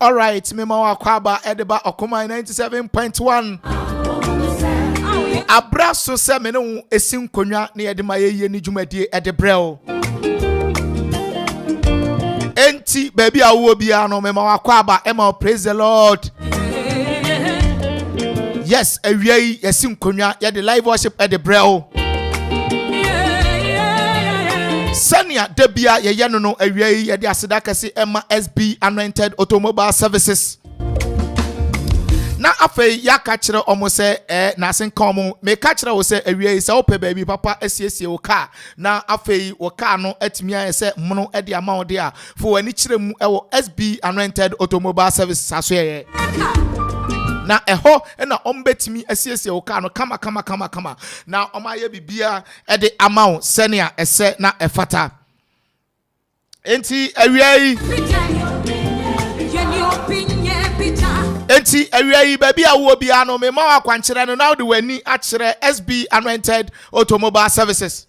All right, Mema Wakwaba Edeba Okuma 97.1. Abraso se meno esim konwa na yede maye ni dwumadi edebrel. Enti baby awo bia no Mema Wakwaba ema praise the Lord. Yes, awie yesim konwa yede live worship edebrel. Sania debia ye no awie ye de aseda kase ema SB Anointed Automobile Services. Na afei ya ka kire omo se na asenka omo me ka kire wo se awie se ope baby papa asiesie wo car na afei wo car no atimi aye se mono e de ama wo de a fo wani kire mu e wo SB Anointed Automobile Services aso ye na eho na ombetimi asiesie wo car no kama na omaye bibia e de ama wo senia ese na efata enti awie enti awie baby awo bia no me ma akwankyere no now de wani akyere SB Anointed Automobile Services.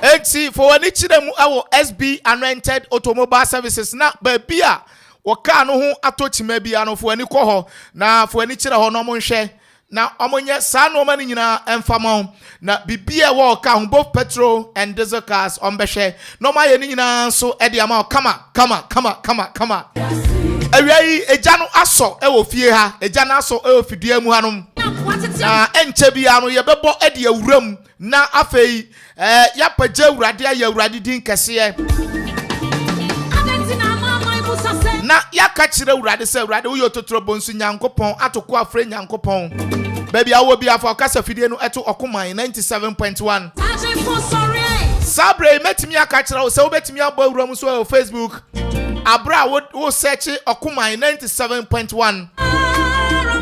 Enti for wani kyere mu awo SB Anointed Automobile Services na baby a woka no ho atochima bia no for wani kɔ hɔ na for wani kyere hɔ no mo nhwɛ na omonye sa no mani nyina emfama na bibia wo ka ho both petrol and diesel cars ombehwe no ma ye nyina so e de ama kama awie eja no aso e wo fie ha eja no aso e wo fidua mu hanom na enche bia no ye bebo e de awuram na afei ya pagya awurade ya awurade din kese na ya ka kire awurade se awurade wo yototoro bonsu nyankopon atoko afre nyankopon baby awo bia for kasa fidie no eto okoman 97.1 sabre metimi aka kire wo se wo betimi abo awuram so o Facebook abra wo search okoman 97.1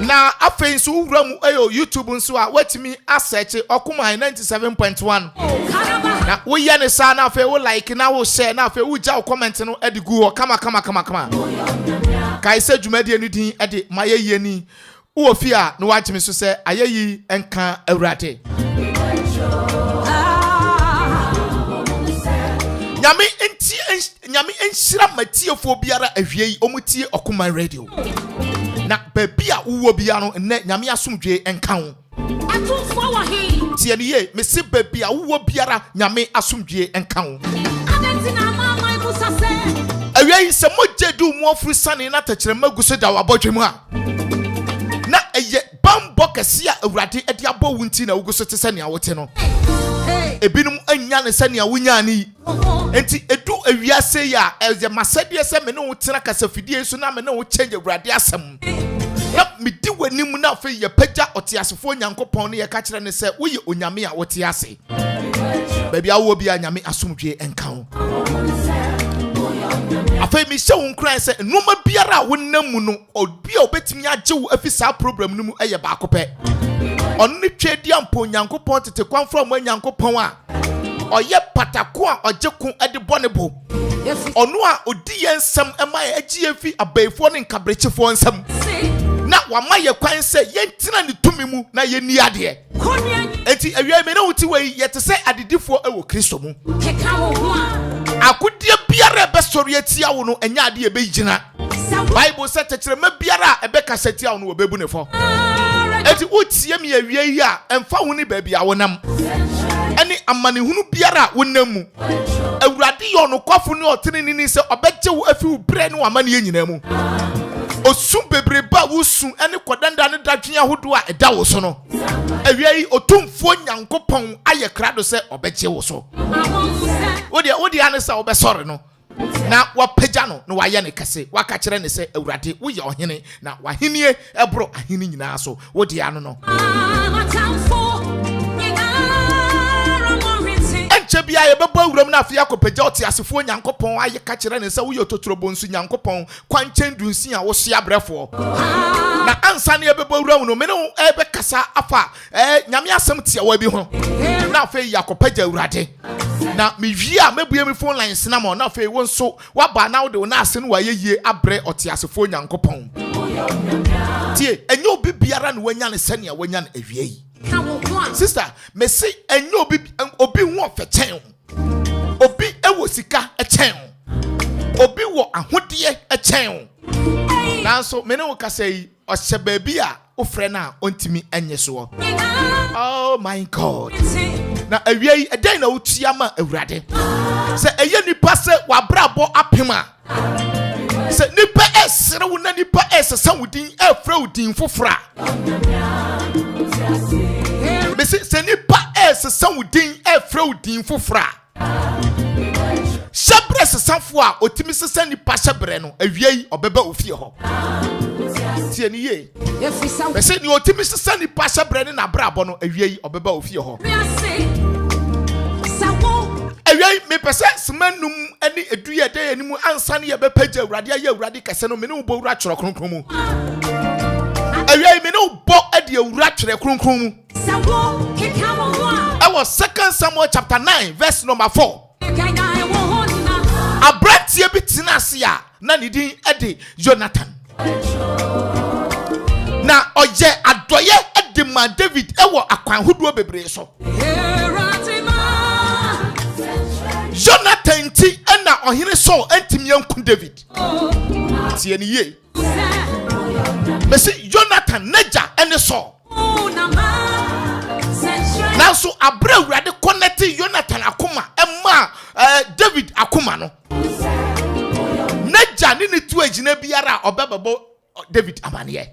na afei so wuram ayo YouTube nso a watimi a search okoman 97.1 na wo ye ne sa na afei wo like na wo share na afei wo ja comment no edigu ho kama kai se dwumadi anu din ede maye ni wo fi a no wagime so se ayeyi enka awurade nyame enhyira matiefo biara ahwiei omutie okoman radio na baby a wo bia no ne nyame asomdwe enka ho atumfo wa he tie ne ye me se baby a wo biara nyame asomdwe enka ho adentina mama ibusa se awie se mojedu mu ofru sane na takire maguso da wabodwemu a na eye bambo kase a awurade ede abo wunti na wuguso te sane a wote no ebinum anya ne sane a wunya ni enti edu awiase ya eze masade se me ne wo tena kasafidie so na me ne wo change awurade asem na medi wanim na fe ye pagya otiasefo nyankopon ne ye ka kire ne se wo ye onyame a wote ase baby awo bia nyame asomdwe enka ho afei mi hye won kran se noma biara wonam no obi a obetimi agye wo afisa program no mu eye ba akopɛ onni twedi ampo nyankopon tete kwan from nyankopon a oye patako a ogyeko ade bonebo ono a odi yensam ema ye agye afi abaifo ne nkabrechefo nsam na wama ye kwan se yentina ne tumi mu na ye ni ade enti awia me na wuti wei ye te se adedifo ewo Kristo mu akodia biara be sori atia wo no enya ade e be yina Bible say tekere ma biara e be kaseti a wo no obebu ne fo enti utie me awia yi a emfa wo ni ba bia wo nam eni amanehunu biara wo nam mu awurade yo no kwafo ne otene ni se obegye wo afi wo bre ne wama ne nyina mu osum bebreba wusu ene kodanda ne dadwen ahodo a eda wo so no awia yi otumfo nyankopon aye krado se obegye wo so wodi anesa obesore no na wapagya no na waye ne kase waka kire ne se awurade wo ye ohene na wahenie ebro ahene nyina so wodi ano no bia ye bebo awuram na afia kopagya otiasefo nyankopon aye ka kire ne se wo ye totorobonsu nyankopon kwankyen dunsi a wo hye abrefo na ansa ne bebo awuram no me ne ebe kasa afa nyame asem tia wa bi ho na afei yakopagya awurade na mewie a mebue me phone lines na mo na afei won so waba na wo de na ase no wa yeye abre otiasefo nyankopon tie enye obi biara ne wanya ne sane a wanya ne awie yi Sister, me say enyo obi wo fechen. Obi ewo sika echen. Obi wo ahode echen. Nanso me ne wo ka say ohye baabi a wo frɛ na ontimi enye so. Oh my God. Na awie eden na wotua ma awurade. Se eye nipa se wabrabo apema. Se nipa esere wo na nipa esesa wudin efra wudin fofra. Me se nipa esesa wudin efra wudin fofra. Shabre sesafo a otimi sesa nipa shabre no awie obeba ofie ho. Tie ni ye. Me se ni otimi sesa nipa shabre ne na brabo no awie obeba ofie ho. Awie me pese semanum ani eduye de animu ansa ne ye bepaje awurade aye awurade kase no me ne wo wura twere kronkron mu. Awie me ne wo bo ade awura twere kronkron mu. I was 2 Samuel chapter 9 verse number 4. Abratie bi tinase a na ne din ade Jonathan. Na oje adoye ade ma David ewo akwan hodo bebre so. Jonathan ti na ohene Saul antimi yanku David. Tie ne ye. Me say Jonathan naja ene Saul. Now so abra urade connect Jonathan akoma emma David akoma no. Naja ni tu agina biara obebebo David amane.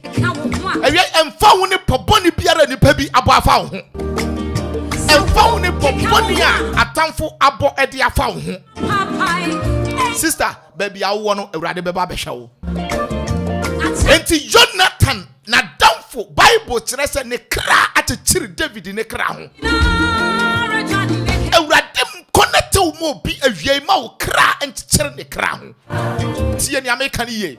Ewe emfa wo ne poboni biara ni pa bi abo afa wo ho. Emfa wo ne poboni a atamfo abo ede afa wo ho. Sister, baby awo no urade beba behwe wo. Enti Jonathan na damfo Bible kire se ne kra atechiri David ne kra ho. Urade connect wo mo bi awie ma wo kra entechiri ne kra ho. Tie ni American ye.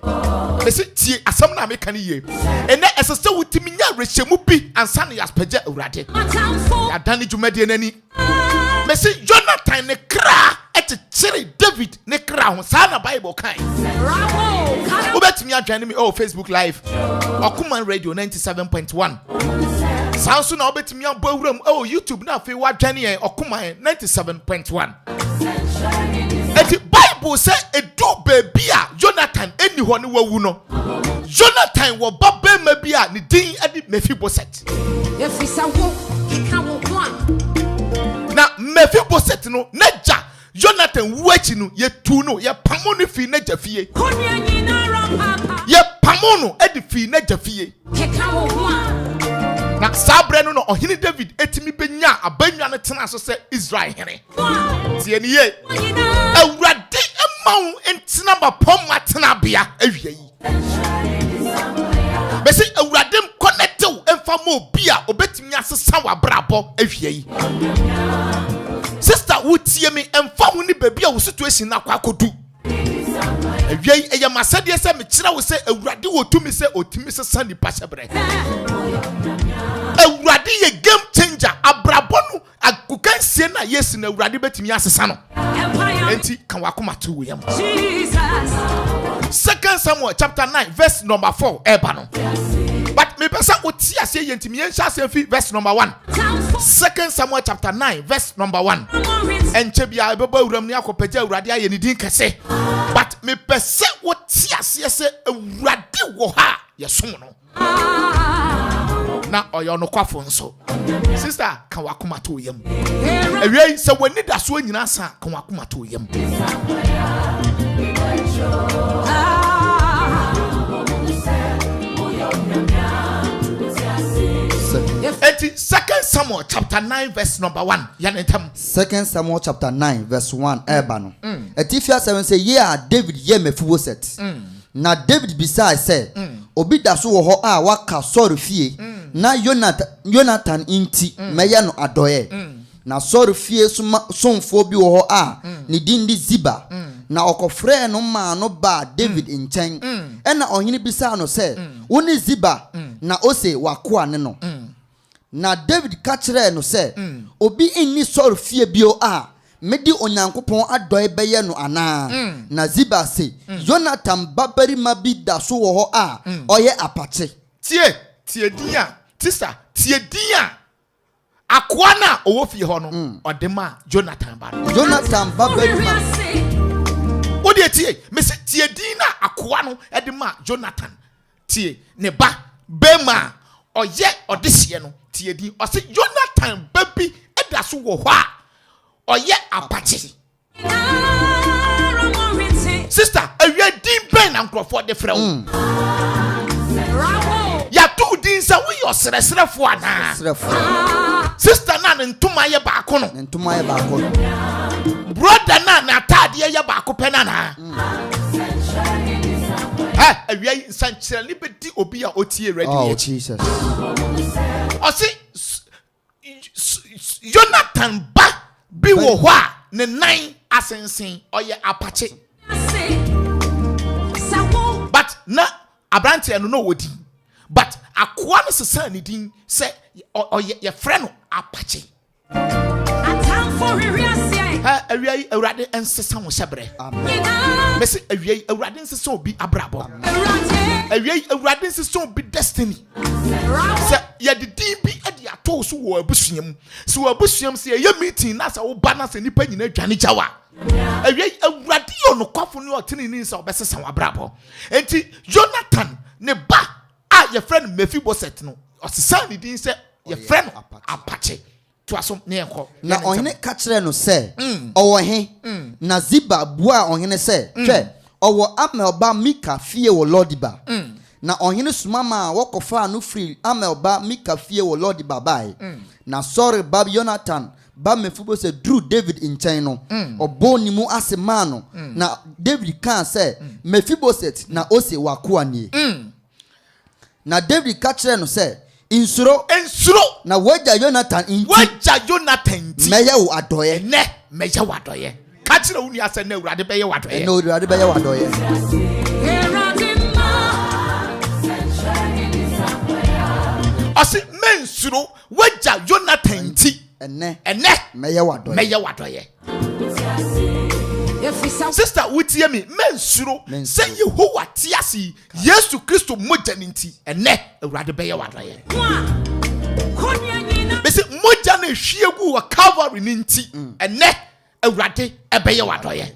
Me se tie asam na American ye. Ene esese wutimi nya rehemu bi ansa na yaspagya urade. Ya dani jumade nani. Me se Jonathan ne kra etechiri David ne kra ho. Sa na Bible kan. Ubetimi adwane me Facebook live. Okuman radio 97.1. Sanso na obetimi abawuram YouTube na fe wadwane en Okuman 97.1. Eti Bible say edu baby a Jonathan eni ho ne wawu no. Jonathan wo baba ma bi a ne din adi Mephiboset. Efisa wo ika wo plan. Na Mephiboset no naja Jonathan wuachi no ye tu no ye pamo no fi naja fie. Ye pamo no edi fi naja fie. Na sabre no ohini David etimi benya abanwa no tena so se Israel hene. Tie ni ye. Awurade emawo entina ba pom atena bia awie yi. Besi awurade connect wo emfa mo bia obetimi asesa wa brabo awie yi. Sister wotie me emfa ho ni baby a wo situation na kwa kodu. Awie eye masade se me kira wo se awurade wo tumi se otimi se sani pashebre. Awurade ye game changer abrabo no akukansie na yes na awurade betimi asesa no. Enti kan wakoma to we yam. Jesus. 2 Samuel chapter 9 verse number 4 eba no. But me pesa oti ase yentimi yenhya ase fi verse number 1. 2 Samuel chapter 9 verse number 1. Enche bia beba awuram ni akopagya awurade aye ni din kese. But me pesa oti ase se awurade wo ha yesom no. Na oyo no kwafo nso. Sister kan wakoma to yam. Ewie se wani da so nyina sa kan wakoma to yam. Eti 2 Samuel chapter 9 verse number 1. Yanetam 2 Samuel chapter 9 verse 1 eba no. Eti fia 7 say yeah David ye Mephiboset. Na David beside say obi da so wo ho a waka sori fie. Na Jonathan inti meya no adoye. Na sori fie somfo bi wo ho a ne din di Ziba. Na okofre no ma no ba David nchen. Ena ohene bisa no say woni Ziba na ose wakoa ne no. Na David kachire no say obi inni sori fie bio a medi onyankopon adoye beye no ana. Na Ziba say Jonathan Barima bi da so wo ho a oye apache. Tie dia sister tie dia akoa na owo fie ho no odema Jonathan ba Jonathan ba Barima odi etie me se tie din na akoa no edema Jonathan tie ne ba Bema oye odehye no tie din o se Jonathan ba bi eda so wo ho a oye apache sister awie din ben Akropong de frɛ wo ya tu din sa wo yo seresrefo ana sister na ntoma ye ba ko no brother na atade ye ba ko pena na awie sankyere ni bedi obi a otie ready oh Jesus o se Jonathan ba bi wo ho a ne nan asensen oye apache but na abrante no wodi but akoa no sesa ne din se oye ye frɛ no apache awie awurade ensesa wo hyɛbrɛ me se awie awurade ensesa obi abrabɔ awie awurade ensesa obi destiny se ye de din bi ade ato so wo abusuam so wo abusuam se ye meeting na se wo ba na se nipa nyina dwane gyawa awie awurade yo no kwafo no otene ni se obesesa wo abrabɔ enti Jonathan ne ba a ye frɛ no Mephibosheth no osesa ne din se ye frɛ no apache to asom ne enko na ohene ka kyerɛ no sɛ ɔwɔ he na Ziba bua ohene sɛ hwɛ ɔwɔ Amelba Mika fie wɔ Lodiba na ohene suma ma wɔkɔfa no free Amelba Mika fie wɔ Lodiba bai na sorry bab Jonathan ba Mephibosheth drew David nkyɛn no ɔbɔ ni mu ase ma no na David kan sɛ Mephibosheth na ose wakoa nie na David ka kyerɛ no sɛ insuro na wagya Jonathan inti meya wo adoye ne meya wo adoye ka kyerɛ wo ni ase na Awurade bɛyɛ wo adoye no Awurade bɛyɛ wo adoye ɔse mensuro wagya Jonathan inti ene meya wo adoye sister wutie mi mensuro sɛ Yehowa te ase Yesu Kristo mogya ninti ene Awurade bɛyɛ wo adoye bese mogya na hwie gu wɔ Calvary ninti ene Awurade ɛbɛyɛ wo adoye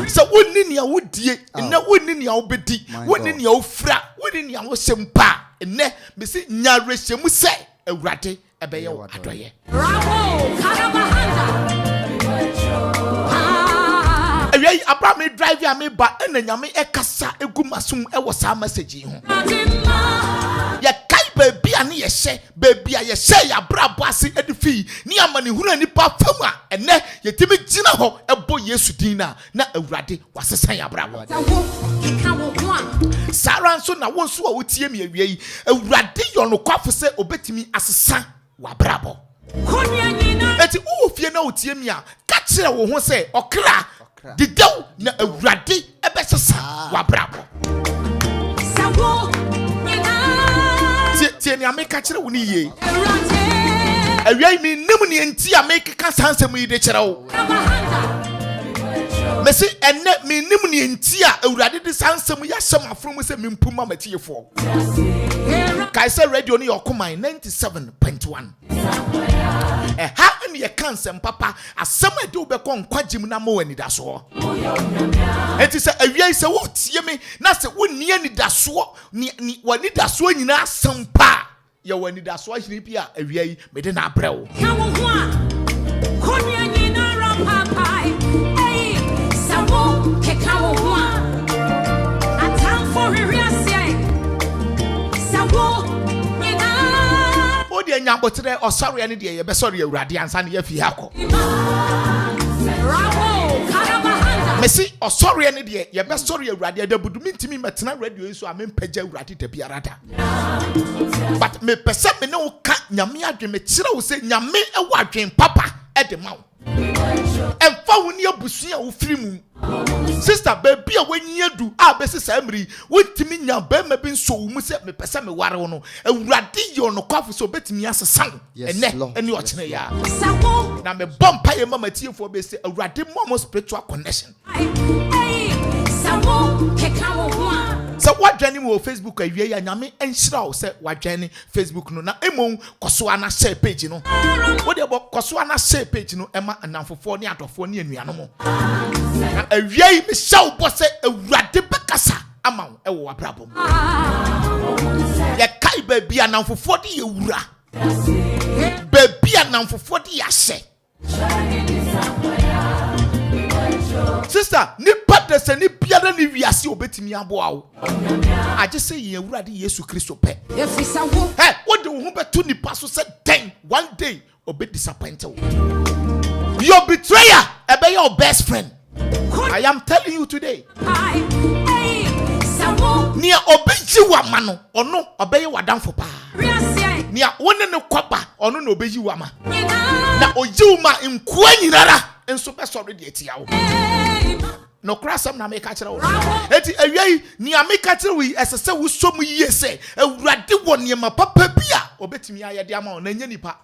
sɛ wonni nea wodie ene wonni nea wobedi wonni nea wofra wonni nea wosempa ene bese nyarehyɛmu sɛ Awurade ɛbɛyɛ wo adoye awie Abraham drive ya me ba ena nyame ekasa egu masum ewo sa message ho ya kai baby a ne yehye baby a yehye ya brabo ase edifi ni amane hunu nipa fam a ene yetimi gina ho ebo Yesu din na Awurade wasesa ya brabo Sara nso na won so a wotie mi awie yi Awurade yo no kwafo se obetimi asesa wa brabo eti wo fie na wotie mi a ka kire wo ho se okra didew na Awurade ebesesa wa brabo tie ni ameka kire wo ni ye awie mi nim ni enti ameka sansem yi de kire wo mesi enne mi nim ni enti a Awurade de sansem ya hyem afrom se mimpuma matiefo Kaisa radio ni yokuman 97.1 ha ni ye kansem papa asem ade obekọ nkwagim na mo wani daso enti se awia se wo tie me na se wonni ani daso ni wani daso nyina asem pa ye wani daso ahiri bia awia yi me de na abrɛwo ka wo ho a konua nyina ra papa ei sawo ke ka wo ho a atam for reasia sawo odi nyambotere osare ane de ye besore Awurade ansa ne yafi akọ mesi osore ane de ye besore Awurade da budu mintimi metena radio so amempagya Awurade da biarada but me pese me ne wo ka nyame adwe me kire wo se nyame ewo adwen papa e de ma wo emfa wo ne abusu a wo firi mu sister baby a wanyia du a besi samri wontimi nya ba ma bi nso wo mu se me pese me ware wo no Awurade yo no kwafo so betimi asesa ene ene o kene ya na me bompa ye mama tiefo be se Awurade mo spiritual connection So what journey mo Facebook awie ya nyame enhira wo se what journey Facebook no na emon koso ana share page no wo de bo koso ana share page no ema anamfofo ne adofo ne anuano mo na awie me shaw bo se awurade bekasa ama wo e wo abrabom ye kai ba bia anamfofo de ewura ba bia anamfofo de ya hye sister ni padde se ni biara ni wiase obetimi aboa wo age se ye awurade Yesu Kristo pe efisa wo wo de wo ho beto ni paso se den one day obe disappoint wo your betrayer ebe your best friend. I am telling you today nia obeji wa mano ono obeye wadanfo pa nia woni ne kwaba ono na obeji wa ma na oji ma nko anyirara enso be so de etia wo no krasam na make kire wo eti awie nia make kire wo esese wo som yiye se awurade wo niema papa bia obetimi ayede ama wo na nya nipa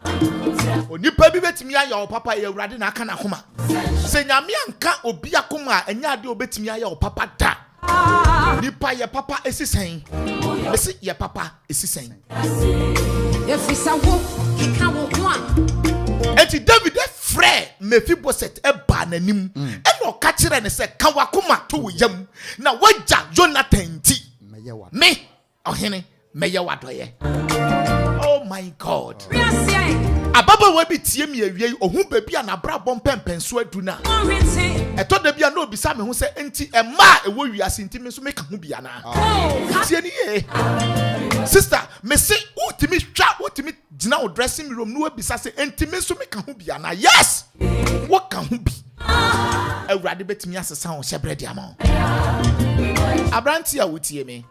onipa bi betimi aye wo papa ye awurade na aka na homa se nyame anka obi akoma anya ade obetimi aye wo papa da nipa ye papa esisen esi ye papa esisen efisa wo kika wo ho a eti David frɛ Mephibosheth eba nanim eno ka kire ne se ka wakoma to wo yam na wagya Jonathan ti me ohene meye wadoye. Oh my God. Ababa we bi tie mi awie ohun baby na brabom pempenso aduna eto da bia na obisa me ho se enti ema ewo wiase enti me so me ka ho bia na tie ni ye sister me se utimi twa utimi gina o dressing room no obisa se enti me so me ka ho bia na yes wo ka ho bi awurade betimi asesa ho hyebrede ama abranti a wotie me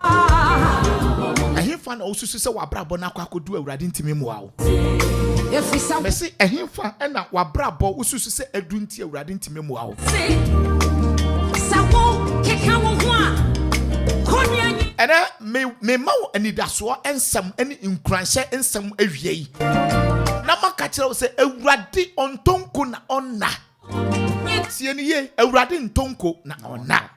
ahimfa na osusu se wabrabo na kwakodu awurade ntimi mu awo efisa me se ahimfa na wabrabo osusu se adu nti awurade ntimi mu awo sawo keka wo ho a konyanyi era me mawo anidaso ensam ani nkranhye ensam awie yi na maka kire wo se awurade ontonko na onna tie ni ye awurade ntonko na onna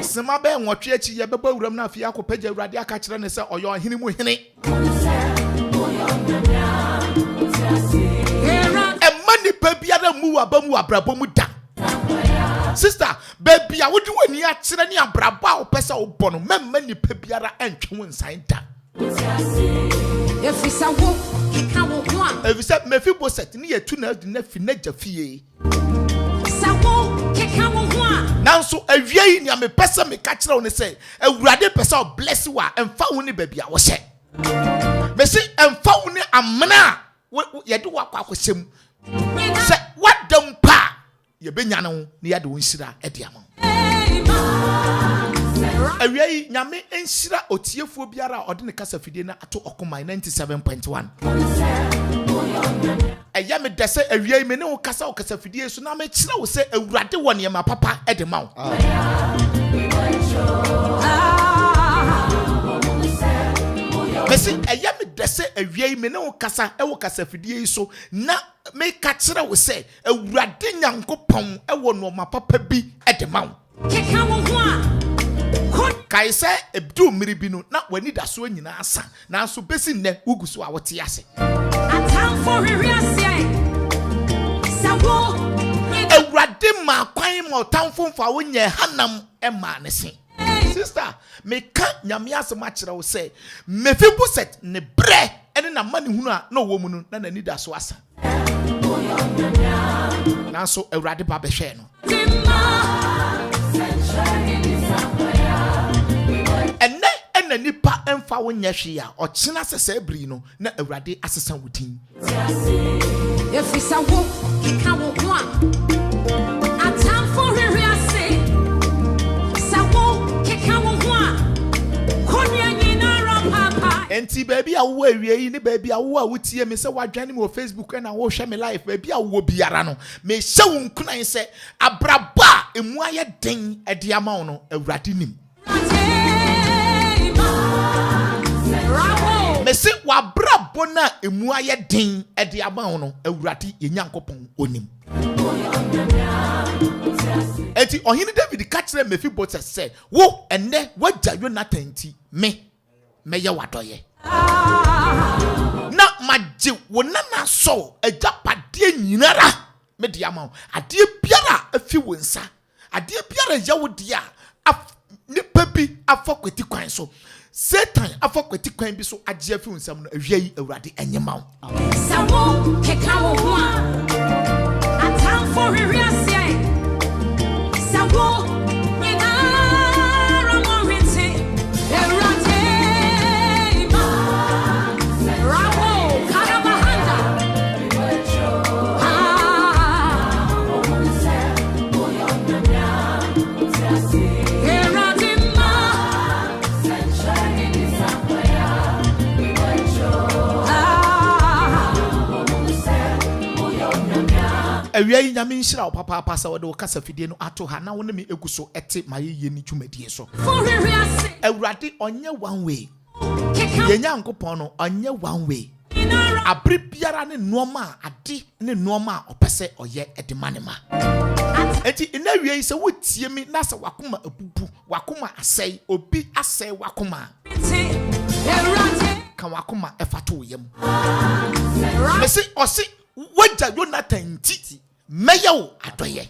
sema be nwotwe achi ye beba wuram na afia akopagya awurade aka kire ne se oyo hene mu hene emani pabiara mu abamu abrabo mu da sister baby a wodi wani a kire ne abrabo a opesa obo no memma ni pabiara entwe wonsan da efisa wo kika wo ho a efisa Mephibosheth ni yetu na adi na fi na jafie sawo kika wo ho a nanso awie ni amepesa me ka kire wo ne se awurade pesa o bless wa emfa wo ne baby a wo hye me se emfa wo ne amena ye de wa kwa kwasem se wadam pa ye benya ne ho ne ye de wo nsira e de ama awie nyame enhira otiefuo biara ode ne kasa fidie na ato okomai 97.1 eya me dese awie me ne wo kasa fidie so na me kire wo se awurade wo ne ma papa e de ma wo mesi eya me dese awie me ne wo kasa e wo kasa fidie so na me ka kire wo se awurade nyankopon e wo no ma papa bi e de ma wo keka wo ho a kaisa ebdu miribi no na wani da so nyina asa na so besi nne uguso a wote ase atamfo hwehwese sawo awurade ma kwan ma otamfo mfa wonye hanam e ma ne se sister me ka nyame asema kire wo se Mephibosheth ne bre ene na mane hunu a na wo mu no na nani da so asa na so awurade ba behwe no ene nipa emfa wonya hwe a ochina sesa abri no na awurade asesa wudin efisa wo kika wo ho a atamfo hwehwese sawo kika wo ho a konya nyina rapapa enti baby a wo awie yi ne baby a wo a wotie me se wadwane me o Facebook na wo hwe me live baby a wo biara no me hye wo nkunan se abraba emu aye den ede ama wo no awurade nim mesi wabrabo na emu aye den ede ama wo no awurade ye nyankopon onim Eti ohini David catch them Mephibosheth say, wo ene wagya Jonathan ti me ye wadoye. Na magye wonana so agapade nyinara me dia ma ade biara afi wonsa ade biara yawo dia nipa bi afokweti kwan so Satan afokweti kwan bi so agye afi wonsam no ahwia yi awurade enyema wo sawo keka wo ho a atam for reasia sawo awia yi nyame nhyira wo papa pasa wo de wo kasa fidie no ato ha na wo ne me eguso ete maye ni dwumadie so awurade onye one way yenya nkopon no onye one way abri biara ne nooma ade ne nooma opese oye edemanema enti ina awia yi se wotie mi na se wakoma abubu wakoma asai obi asai wakoma kan wakoma efato yem mesi osi wagya Jonathan ti meyo adoye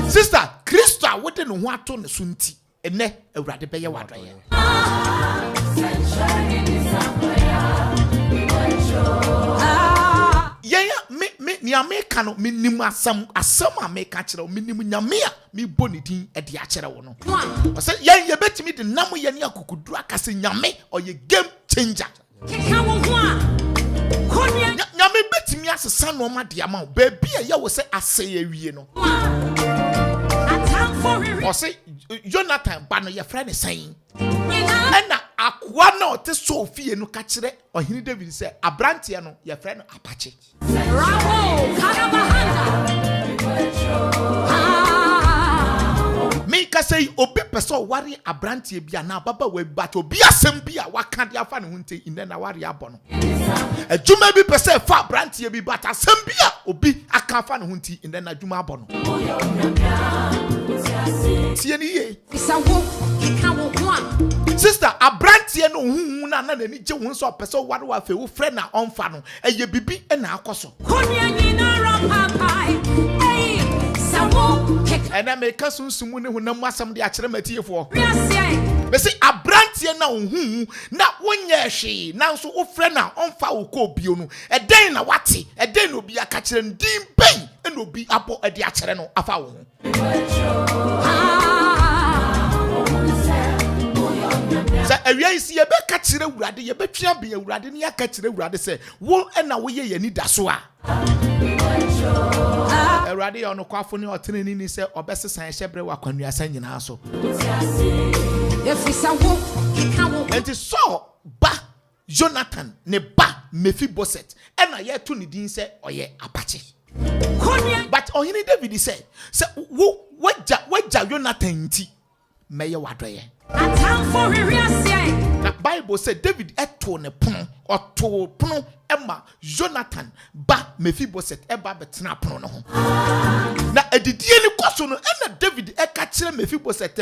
sister Kristo a wode no ho ato ne so nti ene awurade beye wadoye me ni ameka no minim asam ameka kire me nim nyame a me boni din e de akire wo no o se ye betimi de nam ye ne akukuduru akase nyame oye game changer keka wo ho a nyame betimi asesa no ma de ama baby a ye wo se aseye wie no o se Jonathan ba no ye frɛ ne san ena akwa no te so fie no ka kire ohini David se abrante no ye frɛ no apache me ka say obi peso wari abrante bia na baba we bat obi asem bia waka de afa ne hunte ine na wari abono adwuma bi pese fa abrante bi bat asem bia obi aka afa ne hunte ine na adwuma abono tie ni ye isawo keka wo ho a sister abrante no hu na nani je wo so peso wari wa fe wo frɛ na onfa no eye bibi na akoso konia nyina ro papai and I make us soon when no massam the achramatiefo. They say a brantia now who not 1 year she now so friend now on foul copiono a day na wati a day no be a catcher and dim pain and will be up at the achrano a foul. A see a better catcher, a better be a radin, a catcher, rather say, wool and away ye need that soa. Erade ono kwafo ne oteneni ni se obese san hyebre wakwanua san nyina so efisa wo keka wo enti so ba Jonathan ne ba Mephibosheth ena ye to ne din se oye apache but ohini David say wo wagya Jonathan ti meye wadoye atam for reasia na Bible say David eto ne pono oto pono ema Jonathan ba Mephibosheth eba betena pono no ho na edidie ni koso no ena David eka kire Mephibosheth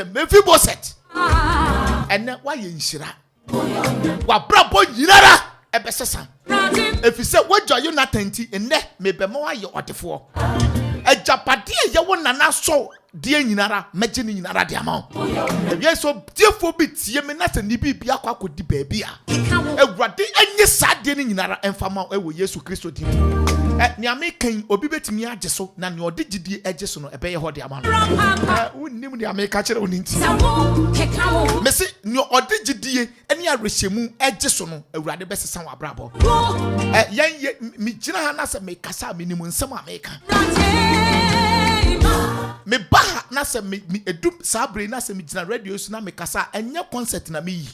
ene wa ye nhira wa brabo nyirara ebesesa efise wagya Jonathan ti ene mebema wa ye odefo ejapade ye wo nana so die nyinara meje ni nyinara de ama ewie so diefo bi tie me na se ni bibia akodi baabi a ewurade enye sade ni nyinara emfama ewo Yesu Kristo din ni amekan obi betimi age so na ne ode gidie age so no ebeye ho de ama no wonnim ni ameka kire woni nti mesi ni ode gidie eni arehemu age so no ewurade besesa wa brabo yen mi gina ha na se me kasa me nimu nsem ameka me ba na se me edu sabre na se me gina radio so na me kasa enye concert na me yi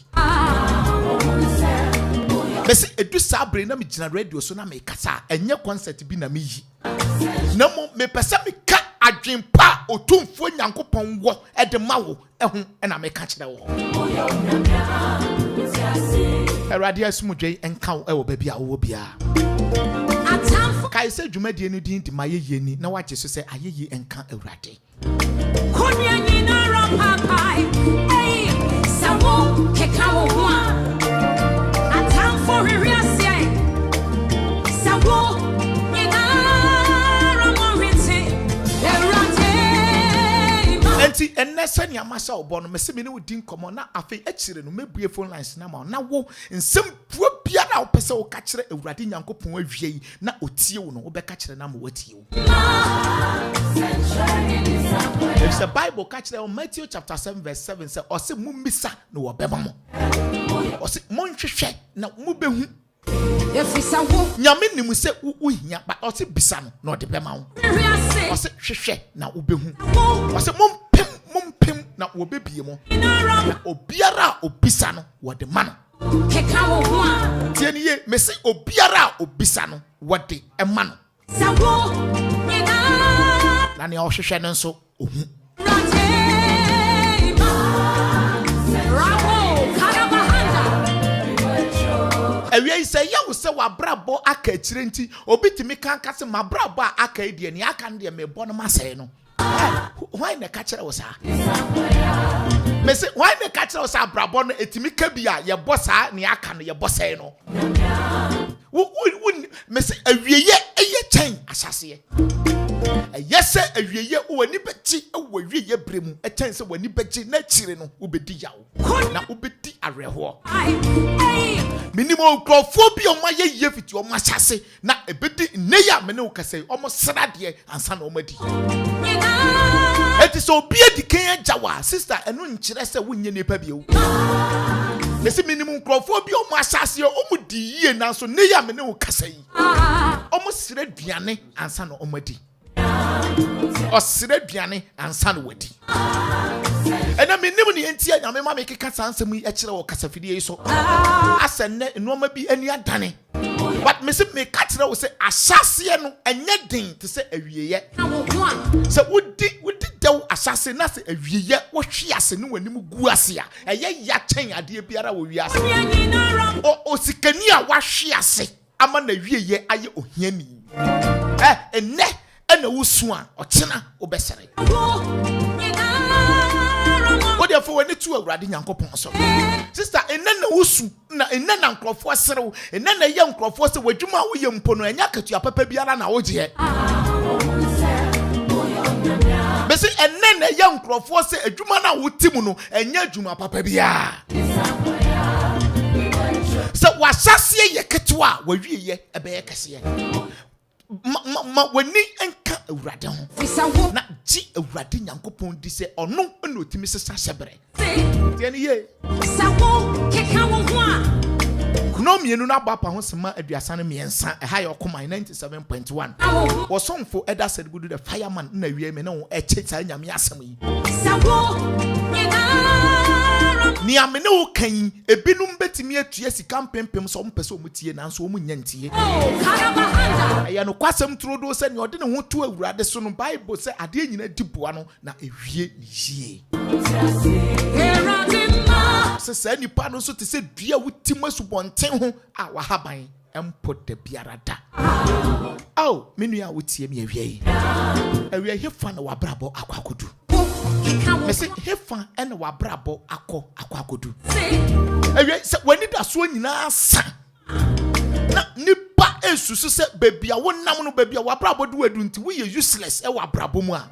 besi edu sabre na me gina radio so na me kasa enye concert bi na me yi na mo me pesa me ka adwempa otumfo nyankopon wo ede ma wo ehu na me ka kire wo Erade asumdwe enka wo baabi a wo bia. Kai se dwumadie no din di maye yeni na waje so se ayeye enka Erade. Konya nyina rapapai ei sawo kekawo ho atamfo hwehwese sawo nyina ramorite Erade enti ennese ne amasa obo no mese me ne wodi nkomo na afi akire no mebue phone lines na ma na wo nsem puo bia na opese wo ka kire Ewurade Nyankopon awie na otie wo no wo be ka kire na ma watie wo. If the Bible catch them, Matthew chapter 7 verse 7 says, "Ose mumbisa no wabema mo." Ose monhwehwe na mubehu. efisa wo Nyame nim se uhia but ose bisa no na ode bema wo. Ose hwehwe na ubehu. Ose mompem na wobebie mo. Na obiara obisa no wode ma no. kekawo ho Tieni ye me se obiara obisa no wode ema no. sawo nyina Na ne ohwehwe no nso ohu. Ewie say ya wo se wabrabo aka akire nti obitimi kan kase mabrabo aka edie ne aka ndie mebo no masai no. Why na ka kire wo sa? Me say why na ka kire wo sa brabo no etimi ka bia ye bosa ne aka no ye bosai no. Me say awieye eye chen asase. Yes, a ye wani bechi, a wiye bremu, a chance of wani bechi, nature no, ubedi yaw. Na ubedi areho. Minimum crophobia, my ye fit your machase, na a bedi neya menoka say, almost sadie and son omedi. It is so be a decay jawa, sister, and no interest win ye pebble. Mesi minimum crophobia, machase, omudi, and also neya menoka say, almost red diane and son omedi. Osire duane ansa no wadi. Ena menim ne entia nyame ma meke kasa ansem yi akire wo kasafidie so. Asenne noma bi ani adane. But me se me ka kire wo se asase no enye den te se awieye. Se wodi dew asase na se awieye wo hwe ase no wanim gu ase a eye ya chen ade biara wo wi ase. O sikani a wa hwe ase ama na wieye aye ohiani. Enne ena wusua ochena obesere wodefo wani tu Awurade Nyankopon so sister enna wusu na enna na nkrofo serew enna na ye nkrofo se wadwuma wo ye mpo no enya katua papa biara na wo je besi enna na ye nkrofo se adwuma na wo timu no enya adwuma papa biara se wasase ye ketwa wawie ye ebe kese wani enka Awurade ho na ji Awurade Nyankopon di se ono na otimi sesa hyebere tieni ye sawo kekawo ho kuno mienu na bapa ho sema aduasa ne miensa eha ye okoma 97.1 wosomfo eda Seth Budu the fireman na wie me ne ho echecha nyame asem yi sawo nyina ni amene wo kan ebinum betimi atua sika mpempem so mpese omutie nanso omunya ntie ya no kwasem trodo se ne ode ne ho to Awurade so no Bible se ade nyina diboa no na ewie yie se se nipa no so te se dua wutim asubonten ho a wahaban empo de biarada menu a wotie me awie hefa na wabrabo akwakodu mese hefa ene wabrabo akwakodu awie se wani da so nyina sa na nipa esusu se bebia wonam no bebia wabrabo do adu nti we useless e wabrabo mu a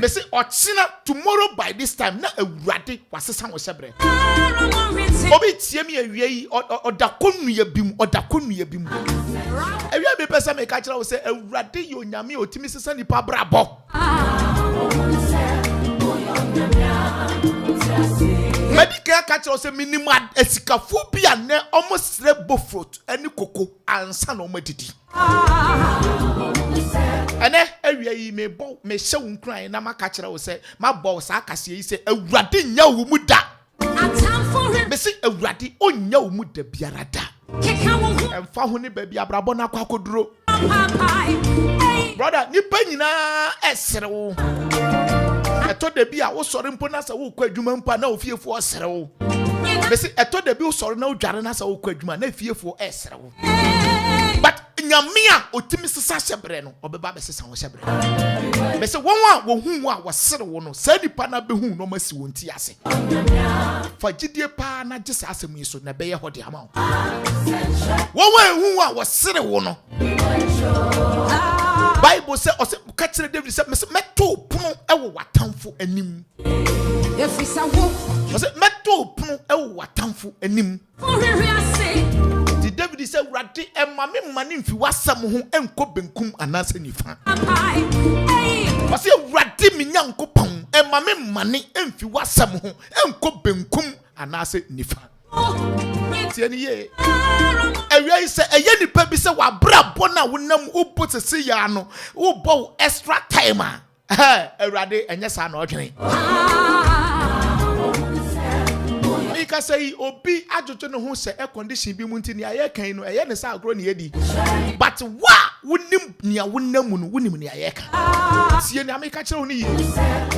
mese ochina tomorrow by this time na Awurade wasesa wo sebre obi tie me awie yi odakonu ya bim awie be pesa me ka kira wo se Awurade yo nyame otimi sesa nipa brabo medika ka kira wo se minimum esikafo bia ne almost rebo fruit ani koko ansa na omadidi ene awie yi me bo me hye wo nkran na maka kira wo se mabọ sa akase yi se Awurade nya wo mu da me se Awurade onya wo mu da biara da emfa ho ne ba bia brabo na kwakoduro brother nipa nyina eserewo eto da bia wo sore mpo na sa wo kwa adwuma mpa na ofiefo oserewo Mesi eto de bi usoro na udware na sa okwa adwuma na fiefo esere wo. But nyamia otimi sesa hyebre no obeba be sesa wo hyebre. Mesi won wo hu a wo sere wo no sa nipa na be hu no masi won ti ase. Fa gidie pa na gese asem yi so na be ye hode ama wo. Won hu a wo sere wo no. Bible say o se ka kire David say meto pono ewo watamfo anim. Efisa wo. O se meto pono ewo watamfo anim. Di David say urade emma me mane mfi wasam ho enko benkum anase nifa. O se urade me nyankopon emma me mane mfi wasam ho enko benkum anase nifa. Tieni ye. Ewia say eye nipa bi say wa brabo na wonam ubotese ya no wo bo extra time a Ewurade enye sa na odwene. Mika say obi ajojo ne ho say air condition bi munti ni aye kan no eye ne sa agro ne yedi. But wa wonim nia wonam no wonim ni aye kan. Sie ni ameka kire oni ye.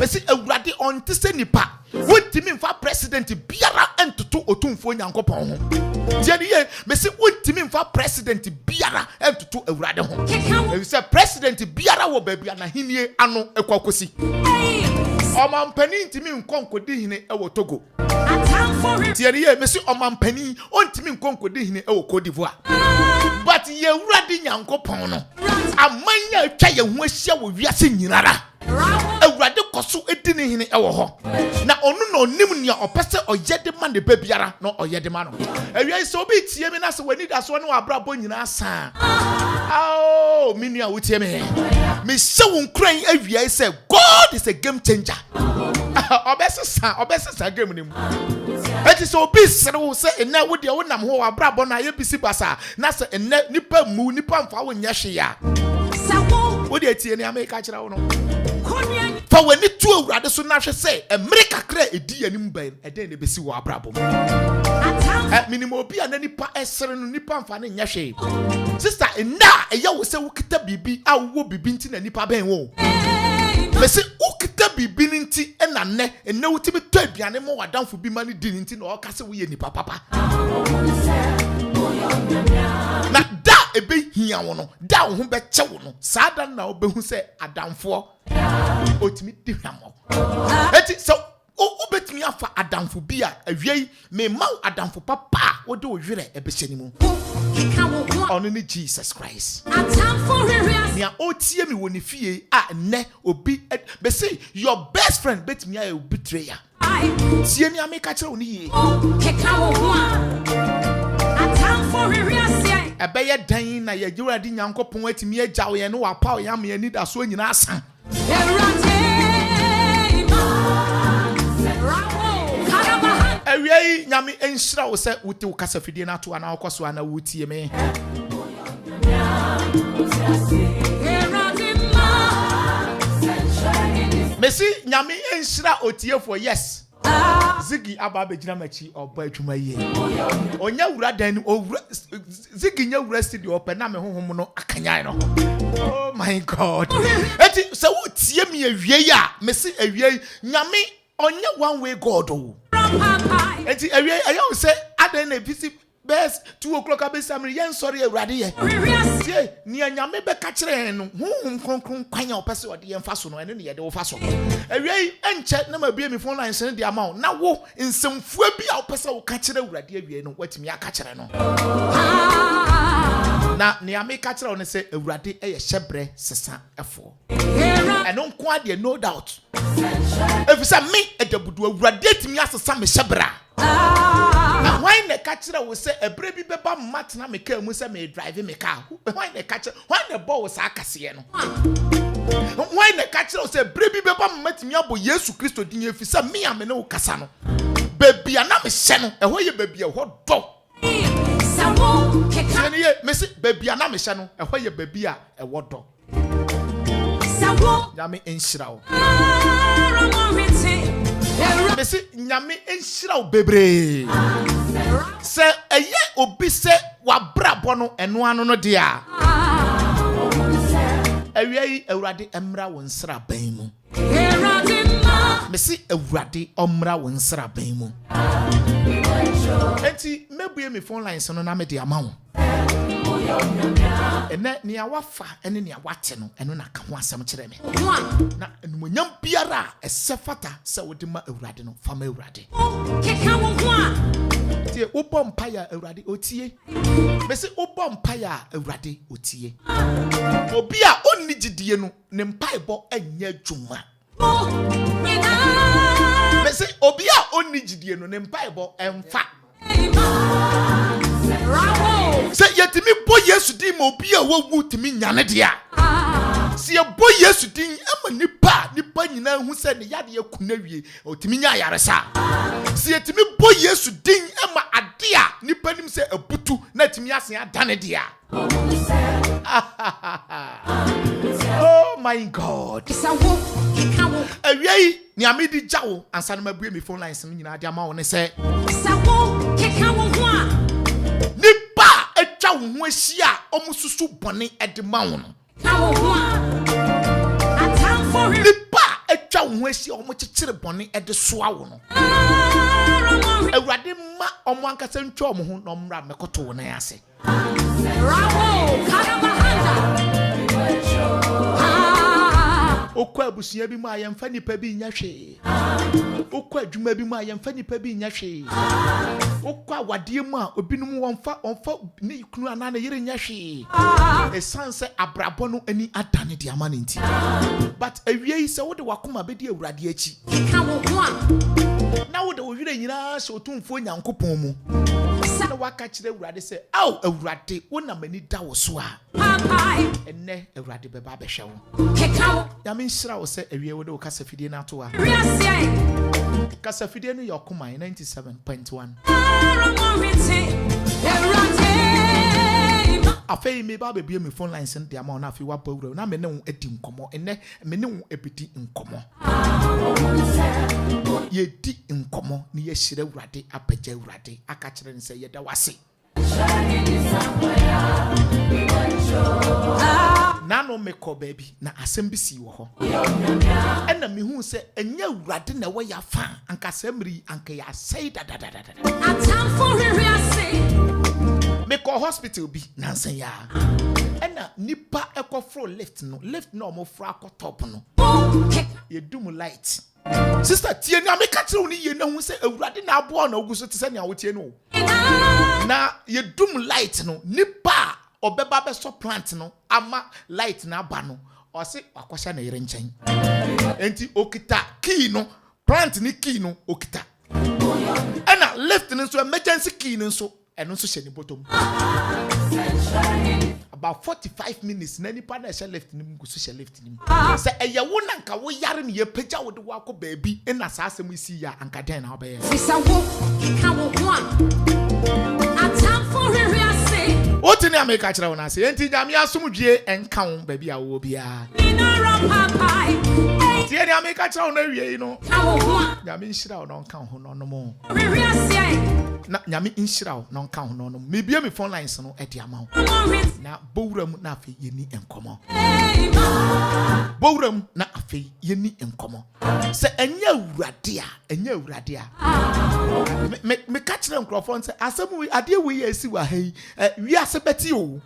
We say Ewurade onte se nipa wontimi mfa president biara entoto otumfo nyankopon ho. Tieni ye me say wontimi mfa president biara entoto Ewurade ho. We say president biara wo ba bia na henie ano ekwakosi. Omampani ntimi nkonkodi hine ewo Togo. Tieni ye me say omampani ontimi nkonkodi hine ewo Cote d'Ivoire. But ye Ewurade nyankopon no amanya atwa ye ho ahia wo wiase nyinara. Ewurade koso edini hene ewo ho na onu na onim nia opese oyede ma ne babiara no oyede ma no ewia se obi tie mi na se wani da so ne wa brabo nyina sa mi nua wo tie me se won kran ewia se God is a game changer. Obesesa game ni mu eti se obi sere wo se ena wo de wo nam ho wa brabo na ye bisi basa na se ena nipa mu nipa mfa wo nya hwe ya wo de tie ni America kira wo no. For when it too rather soon as say America cre edi anim ban eden ne besi wo abrabo minimum bi anani pa esere no nipa mfa ne nya hwe sister enda eya wo se wo kita bibi a wo bibi nti na nipa ben wo besi wo kita bibi nti ena ne ena wo ti be to aduane mo wadanfo bi ma ne di nti na o ka se wo ye nipa papa na da ebe hia wo no da wo ho be che wo no sada na obehu se adamfo otimi di hamo eti so obetimi afa adamfo bi a awiei me ma adamfo papa wo de ohwere ebehye mu ono ni Jesus Christ nia otie mi woni fie a ne obi be say your best friend betimi a betrayer tie ni ameka kire oni ye ebeye dan na ye Ewurade nyankopon atimi agyawo ye no wa paw ye am ye ni da so nyina asan Ewia nyame enhyira wo se wote wo kasa fidie na to ana akoso ana wotie me Messi nyame enhyira otiefo yes Ziggy aba bejina machi oba adwuma ye onya wura dan Ziggy nya wura studio open na me honhom no akanyan no oh my God eti se wo tie me awie ya Messi awie nyame onya one way God o eti awie ayo se adan na bisi best 2 o'clock abesamri yen sorry Ewurade ye tie ni nyame be ka kire no honhom kronkron kwanya opese ode yen fa so no ene ne ye de wo fa so awie enche na mabie mi phone line sene de ama na wo nsemfua bi a opese wo ka kire Ewurade awie no watimi aka kire no na ni ame ka kire no se Ewurade eye hyebre sesa efo eno nko ade no doubt efisa me edabudu Ewurade atimi asesa me hyebra why ne ka kire wo se ebre bi beba matna me ka mu se me drive me car why ne ka kire why ne bo wo sa akase no why ne ka kire wo se ebre bi beba matimi abo Yesu Kristo din efisa me ame ne wo kasa no bebia na me hye no eho ye bebia ho do sawo keka ye me se bebia na me hye no eho ye bebia ewo do sawo nyame enhyira wo Mesi nyame enhyira wo bebre se eye obi se wabrabo no eno ano no de a awie yi Ewurade emra wo nsra ban mu me see Awurade omra wo nsra ban mu enti mebue me phone lines no na me de ama wo ene ni awafa ene ni awate no eno na ka ho asem kire me na enumonyam biara esefata se wode ma Awurade no fama Awurade keka wo ho a tie wo mpaya Awurade otie me se wo mpaya Awurade otie obi a onni gidie no ne mpaebo anya adwuma me se obi a onni gidie no ne mpaebo emfa say yetimi bo Yesu din mo obi a wawu timi nyane dia se ye bo Yesu din ema nipa nyina hu se ne yade akuna wie otimi nya yaresa se yetimi bo Yesu din ema ade a nipa nim se abutu na timi asen adane dia oh my God awie ni amedi jawo ansa na mabue me phone lines no nyina dia ma wo ne se nipa etwa wo ho ahia omususu bone edema wo no nipa etwa wo ho ahia omukyekere bone ede soa wo no Awurade ma omo ankasa ntwa omo ho no mra mekoto wo na yase okwa abusia bi mu ayemfa nipa bi nya hwe okwa adwuma bi mu ayemfa nipa bi nya hwe okwa wade mu a obinum wonfa ne kunu ana na yire nya hwe esanse abrabo no ani adane de ama nti but awie se wode wakoma be de Awurade achi ka wo ho a na wode wo yire nyina se otumfo Nyankopɔn mu na waka kire Awurade se aw Awurade wona mani da wo so a enne Awurade be ba be hwe wo ya me nshira wo se awie wo de wo kasafidie na to a kasafidie no yokoma 97.1 afei me ba be me phone lines and dia ma na afei wa pawura na me ne wo edi nkomo enne me ne wo ebedi nkomo ye di nkomo ni ye hire Awurade apagya Awurade aka kire nse ye da wase nano meko baby na asem si wo ho ena me hu se enya Awurade na we ya fa anka samri anka ya sei dadadada atamfo hwehwe ase meko hospital bi nansen ya ena nipa ekofro lift no omo fro akotop no ye dum light sister tie na me ka kire oni ye na hu se Awurade na abo na ogu so te se na wo tie no na ye dum light no nipa obeba be so plant no ama light na aba no o se akwasha na yire nchen enti okita key no plant ni key no okita ena left no so emergency key no so eno so hye ni bottom about 45 minutes na nipa na hye left ni mgu so hye left ni se eye wo na nka wo yare ne ye pagya wo de wo akọ baabi ena sa asem isi ya anka den na obe ye sisa wo ka wo ho a atamfo hwehwe ase otini America kira wona se enti nyame asomdwe enka wo baabi a wo bia tie ni America kira wona wie no nyame nhyira wo no nka ho no no mo hwehwe ase na nyame nhyira wo no nka ho no no me bia me phone lines no e dia ma wo na bowram na afi yeni enkomo bowram na afi yeni enkomo se enya Awurade a me ka kira nkrofon se asem ade we asi wa hai wi asebeti o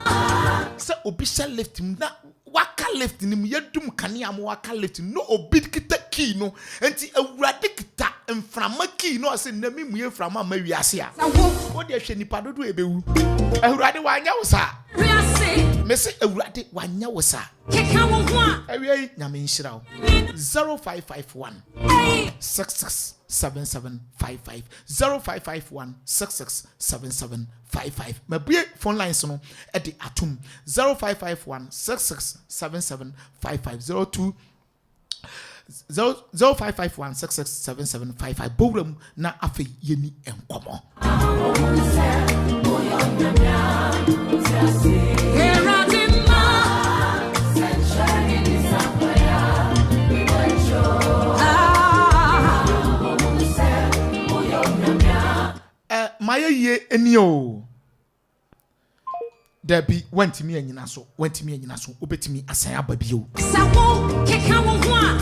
se obi sha left na waka left ni mu yedum kane am waka left no obi kita key no enti Awurade kita mframa key no ase na memu ye mframa ma wi ase a wo de hwe nipa dodo ebewu Awurade wanya wo sa wi ase me se Awurade wanya wo sa keka wo ho a awie nyame nhyira wo 0551 667755 0551 667755 mabue phone lines no e de atum 0551 667755 0551 667755 bowram na afi yeni enkomo Maya ye enio Debbie went me anyina so obetimi asan aba bio sawo keka wo ho a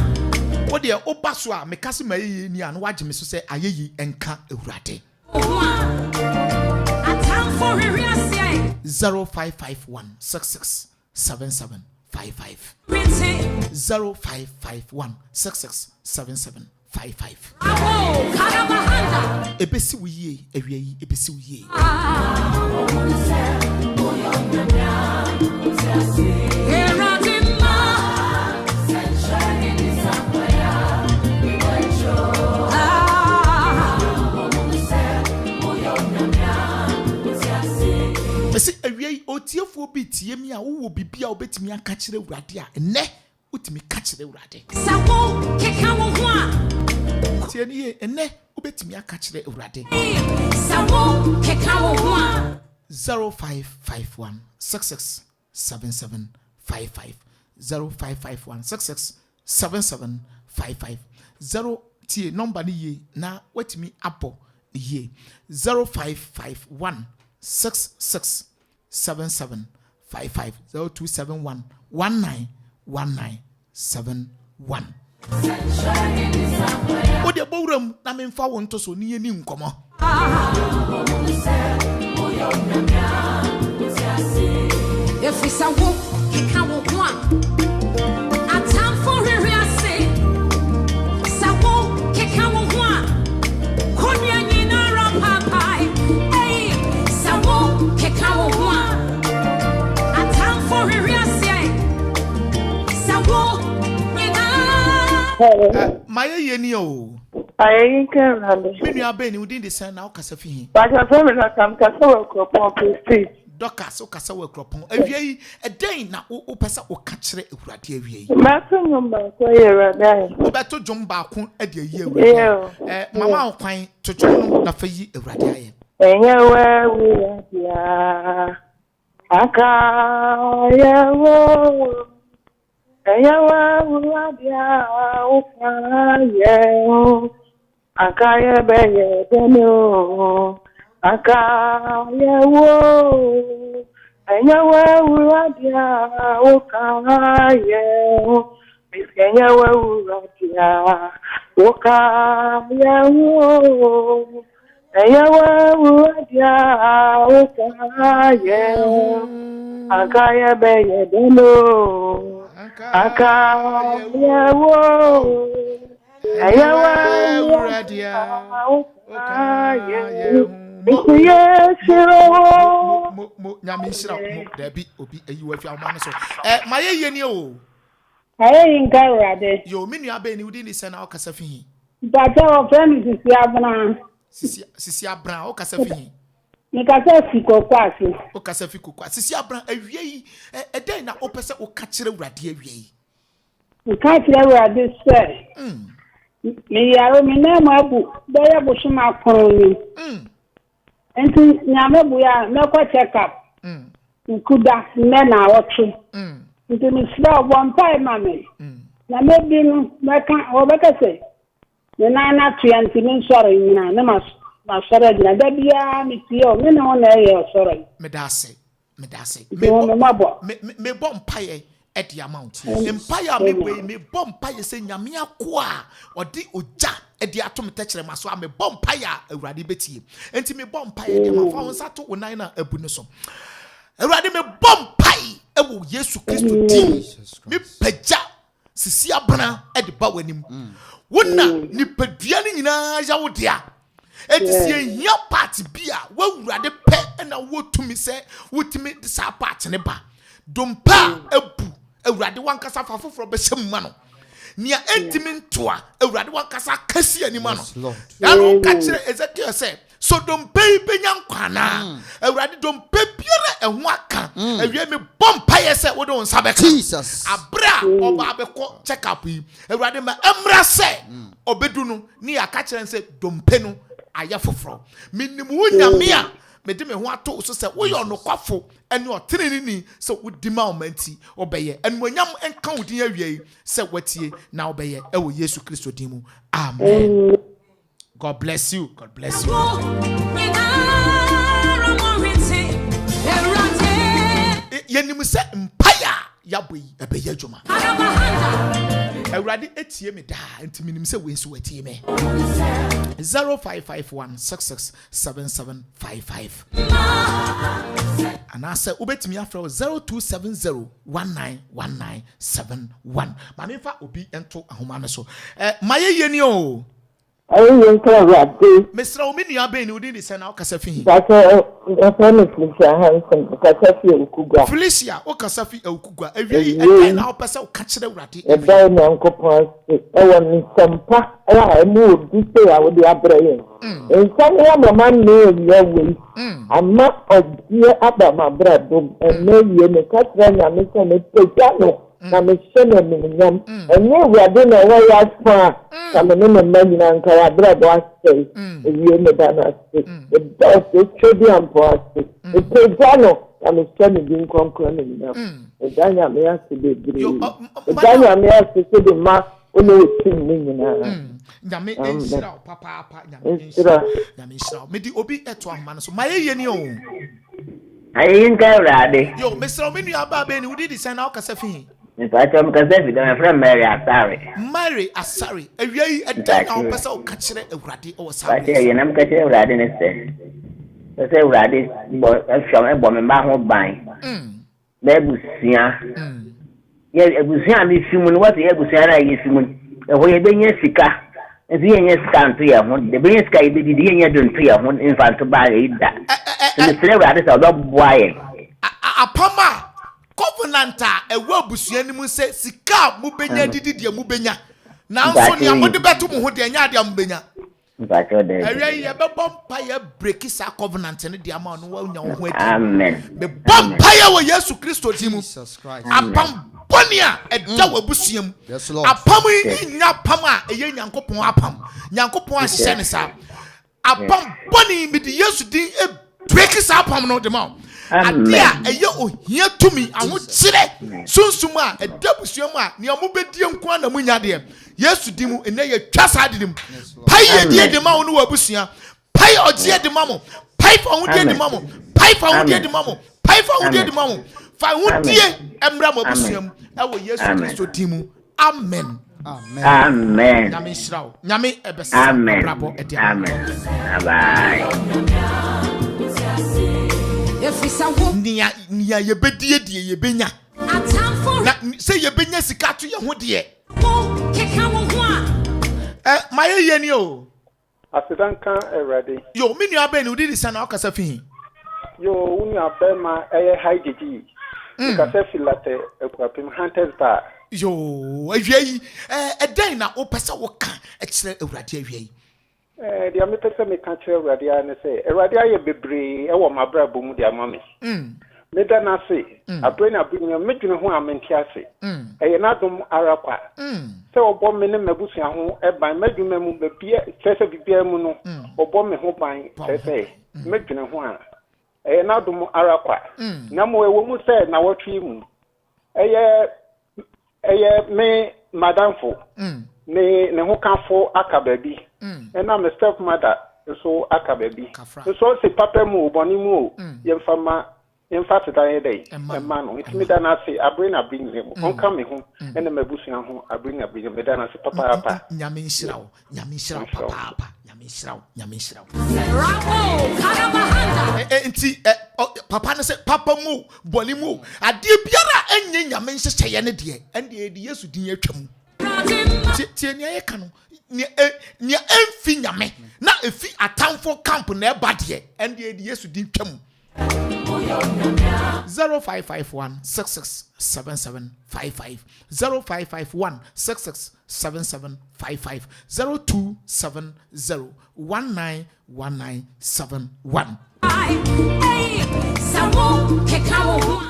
What the Obaswa, Mekasima ni and watch me so say aye enka Urade. 0551 66 77 55 0551 66 77 55 Ebesi wiye ewie ebesi wiye Esi awie otiefo bi tie mi a wo bibia obetimi aka kire Urade a ene utimi ka kire Urade Sawo keka wo ho a tie ni ene obetimi aka kire Urade Sawo keka wo ho a 0551 66 77 55 0551 66 77 55 0 tie number ni ye na wetimi apo ye 0551 66 77 55 0271 19 1971 Ode bowram na memfa wonto so ni yeni nkomo If it's a walk, kick out one. A time for a real say. Sawo, kick out one. Konya nina rapapai. Hey, Sawo, kick out one. A time for a real say. Sawo, nina. Maye yeni o I can handle. me nua be ni udin de san na okasa fi hin But I told me that I'm Akropong-Akuapem. Dokas okasa we Akropong awie eden na o pesa o ka kire Urade awie Master number so here die. obeto dwom ba ko e de ayi Urade mama okwan twotwo no na fa yi Urade aye Enye we ya. Akayewo. Enye we ya ukaye. Akayebeye deno. Akayewo. Enye we ya ukaye. Enye we ya ukayewo. Akayebeye deno. Akayewo. Urade mo nyame shira mo dabi obi ayi wa fi amane so maye yeni o Aye inka Urade. yo me nua be ni udin de san na okasa fi hin Bata o friend sisi abna. sisi abran okasa fi hin Nikasa siko kwasi. okasa fi kokwa sisi abran awie yi eden na opese o ka kire Urade awie yi Nka kire Urade se. Me yaro me na mabu. Baya bushima kroni. Enti nyame bu ya me kwa check up. Nkuda me na awotwe. Nti me sra one time mame. Na me bi no me ka obeka se. Me na na tuanti me nsore nyina na ma sore dina da bia me tie me na ona ye sore. me da se me bom paye at the amount empire me bom paye se nyame akoa odi oja e de atom techere maso me bom paye Urade betie enti me bom paye de ma fa wonsa to onan na abu ne so Urade me bom paye e wo Yesu Kristo di me pagya sisi abana e de ba wanim wona ni padua ni nyina ya wo dia enti sie hia part bia wo Urade pe na wo tumi se wotimi sa part ne ba dompa ebu Urade wankasa fa foforo be hyem no nia entimi ntoa Urade wankasa kasi anima no ya no ka kire Ezekiel say so dompa be nyankwana Urade dompa biara eho aka awie me bompa ye say wo don sabeka Jesus abra oba be ko check up yi Urade ma emra say obedu no ni aka kire say dompa no aya foforo minim wo nyame a mede me ho ato so se wo yo no kwafo ene oteneni se wodi ma omanti obeye enwanyam enka wodin awie se watie na obeye e wo Yesu Kristo din mu amen. God bless you. Yenim se empire yaboyi ebeye adwuma Awurade etie me da enti minim se we so etie me 0551667755 anase ubetimi afra 0270191971 mamefa obi ento ahoma me so mayeye ni o ayi yen ka Awurade mesra o me nua ben ni odi de se na o kasa fi Dr. Felicia Hansen kasa fi okugwa Felicia o kasa fi okugwa awie na o pese o ka kire Awurade eba na nkopon e wo nsampa emu obi se ya wo de abraye ensan ya mama ne ya we amma odie abama brado ene ne katra nya me se ne pejano na me shene me nyam enye Awurade na wo ya fa na me ne manyina nka ya brado ase ewie ne dana ase e do chodi ampo ase e pejano na me shene din konkro ne nyam e danya me ase bebre e danya me ase se de ma ono tim ne nyina nyame ensira papa nyame ensira medi obi eto ahoma no so mayeye ni o ayin ka Awurade yo mesra me nua ba be ni wudi di sen na o kasa fi ni pa chom ka se fi da friend Mary Asare awia yi edan na o pesa o ka kire Awurade o sa ba te ye nam ka kire Awurade ne se Awurade bo afia e bo me ba ho ban na ebusia ye ebusia mi fi mu no what ye ebusia na ye fi mu e ho ye benya sika ezi ye sika nto ye ho de benya sika ye di ye do nto ye ho infanto ba ye da ni sire Awurade sa do boa ye apama covenant ewa busua ni mu se sika mu benya didi de mu benya na nso ne amode beto mu ho de nya de mu benya awia ye be bompa ye break sa covenant ne de ama no wa nya ho adi amen be bompa ye wo Yesu Kristo di mu Jesus Christ. apam bonia eda wa busuam Yes, Lord. apam nya pam a eye nyankopon apam nyankopon ahye ne sa apam boni mi de Yesu din e break sa apam no de ma adia eye ohia tumi aho kire sunsum a eda busuam a ne omo bedie nko na munya de Yesu din mu ene ye twa sa de dim pai ye die de ma wo no wa busua pai ogie de ma mo pai fa ho die de ma mo pai fa ho die de ma mo pai fa ho die de ma mo fa ho die emra mo busuam ewo Yesu Kristo din mu amen amen nyame shiraw nyame ebesa brabo edi amen bye nia ye bedie die ye benya na say ye benya sika to ye ho de maye ni o asidanka Awurade yo me nua ben udi di sana o kasa fi yo unu abema eye haigiji kasa filate Akuapem hunters bar yo awiei edan na o pesa wo ka e kire Awurade awiei dia me pesa me ka kire Awurade ane se Awurade aye bebre e wo mabra bomu dia mame me da na se abrena abunya medwene ho amenti ase eye na dom arakwa se obo me ne mabusua ho e ban medwuma mu bebia sese bibia mu no obo me ho ban sese medwene ho a eye na dom arakwa na mo ewo mu se na wotwe mu eye me madamfo ne ho kafo akababi na me step mother so akababi so se papa mu oboni mu yemfama yemfa sedan dey emma no itimi da na se abrina bring me onka me ho na mabusua ho abrina bring me da na se papa nyame nshirawo papa nyame nshirawo Bravo, Karabahanda. Enti papa ne se papa mu boni mu ade biara enye nyame nhyehyeye ne de ende de Yesu din atwam tie ne ye ka no ne emfi nyame na efi atamfo camp na eba de ende de Yesu din twam 0551667755 0551667755 0270191971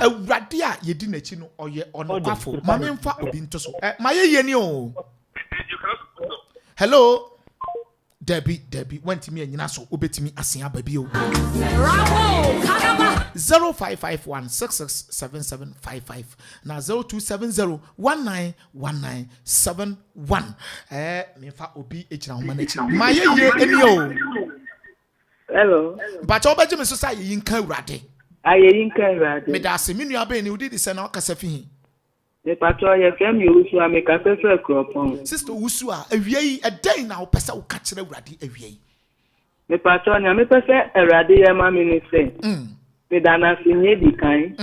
Awurade a yedi nachi no oye onokwafo mamemfa obi nto so maye ni o hello Debbie went me anyina so obetimi asen ababi o Bravo, Karabahanda. 0551667755 na 0270191971 mefa obi ejina homa nachi maye eni o hello bacha obeje me so say yin kan Awurade aye yin ka Awurade me da se me nua be ni udi di se na okasa fi Me patro ye fem you usu a me ka se Akropong. Sister Usu a awie a day na wo pese wo ka kire Awurade awie. Me patro nya me pese Awurade ye ma me ni se. Me dana sinye di kan.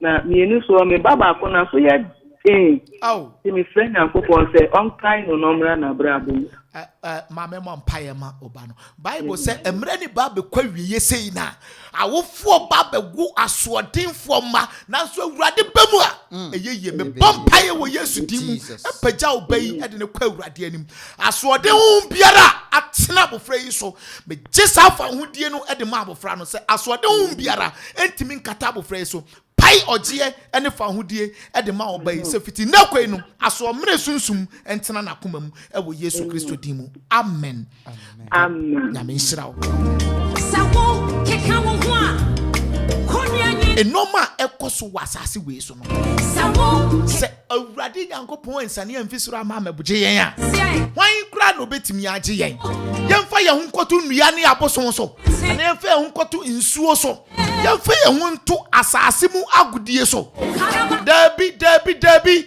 Na mienu so me baba ko na so ye oh ti me friend Akufo say on kind no number na brabo. Mama mo mpaye ma oba no Bible say emre ni ba be kwa wiye sei na awofo ba be gu asodenfo ma nanso Awurade bamu a eyeye me bompaye wo Yesu dim epagya obayi e de ne kwa Awurade anim asoden hu biara atena abofra yi so me gisa afa hodie no e de ma abofra no say asoden hu biara entimi nkata abofra yi so pai ogie ene fa hodie e de ma obayi se fiti na kwai no aso mre sunsum entena na koma mu e wo Yesu Kristo dimu amen Amen. na me nshira wo Sawo keka wo ho a konia nyi enoma ekoso wasase we so no sawo se Awurade Nyankopon ensane amfisoro ama mabuje yen a sei wan kura no betimi age yen yemfa ye hunkoto nnua ne aboson so na yemfa ye hunkoto nsuo so yemfa ye hunto asase mu agudie so dabi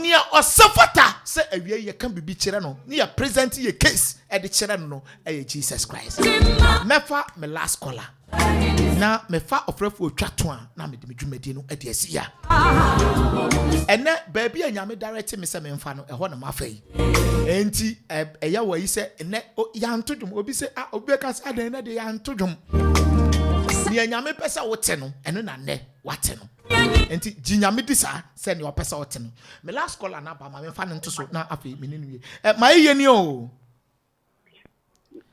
nia osafata se awie ye kan bibi kire no ne ya present ye case e de kire no e Jesus Christ mefa me last caller na mefa ofrefo twato a na me de medwumadi no e de asia ene baabi anyame direct me se me mfa no e ho na mafai enti eya wayi se ene ya ntodwum obi se obi ka se adan na de ya ntodwum ni anyame pesa wote no eno na ne wate no enti ginyame disa se ne opesa wote no me last caller na ba ma me mfa no nto so na afei me ninu ma yeye ni o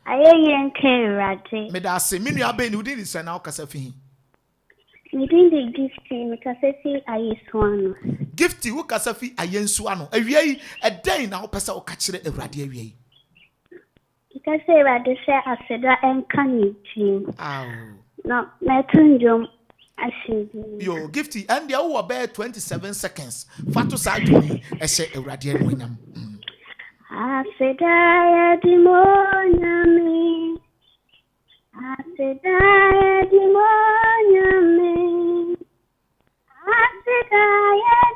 Ayen Kerate. me da se me nua be ni udi disa na okasa fi You didn't gift me because I say I swan. gifty wo kasa fi ayensu ano awie eden na opesa wo ka kire Awurade awie Because I rather say I said that and can you no, Natunjum. I see. Yo gifty and the over bear 27 seconds fatu saduni e se Awurade anwanyam I said I demonia me. I said I demonia me. I said I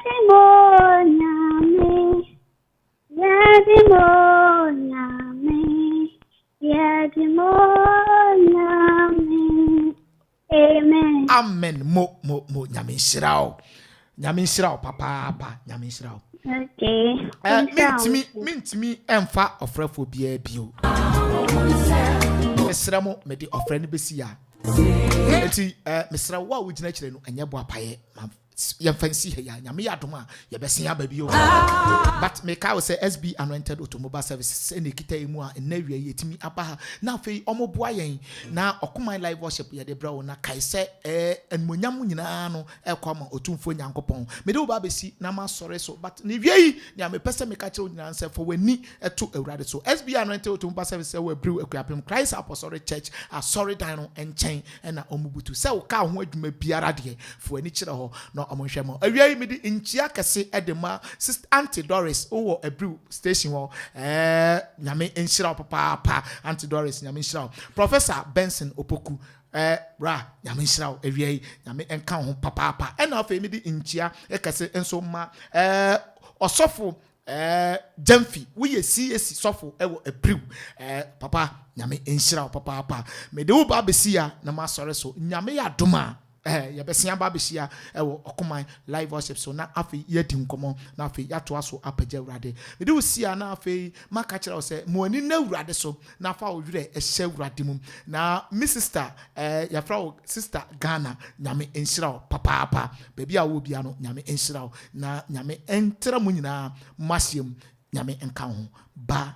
demonia me. Yeah, demonia me. Yeah, demonia me. Amen. amen mo nyame nshirao papa nyame nshirao Okay. mintimi emfa ofrefo bia bio mesra mo me di ofre ne besi ya enti mesra wo a wugina kire no anya bo apaye ya fancy he ya nyame ya dom a ye besen aba bio but me ka say SB Anointed Automobile Services ene kita emu a na wi yetimi aba ha na afei omoboa yen na okoman live worship ye de bra na kai se enmonyam nyina no ekwama otumfo Nyankopon me de oba besi na ma sore so but ne wi na me pese me ka kire nyina nse for wani eto Awurade so SB Anointed Automobile Services we brew Akuapem Christ Apostolic Church a sorry dan no enchen na omubutu se wo ka ho adwuma biara de for ani kire ho no omonhwemo awie me di nchia kese edema sister Auntie Doris owo ebrew station wo nyame enhira papa Auntie Doris nyame enhira Professor Benson Opoku bra nyame enhira awie nyame enka ho papa ena afa me di nchia ekese enso ma osofo Jamfi we ye CAC sofo ewo ebrew papa nyame enhira papa me de wo ba besia na ma sore so nyame ya doma ya besia ba behia ewo okoman live worship so na afi yedi nkomo na afi yato aso apagya Awurade me de usia na afi maka kira se mo ani na Awurade so na afa owure ehye Awurade mum na mi sister ya fra sister Ghana nyame enhira papa baby a wo bia no nyame enhira na nyame entra mu nyina masiem nyame enka ho bye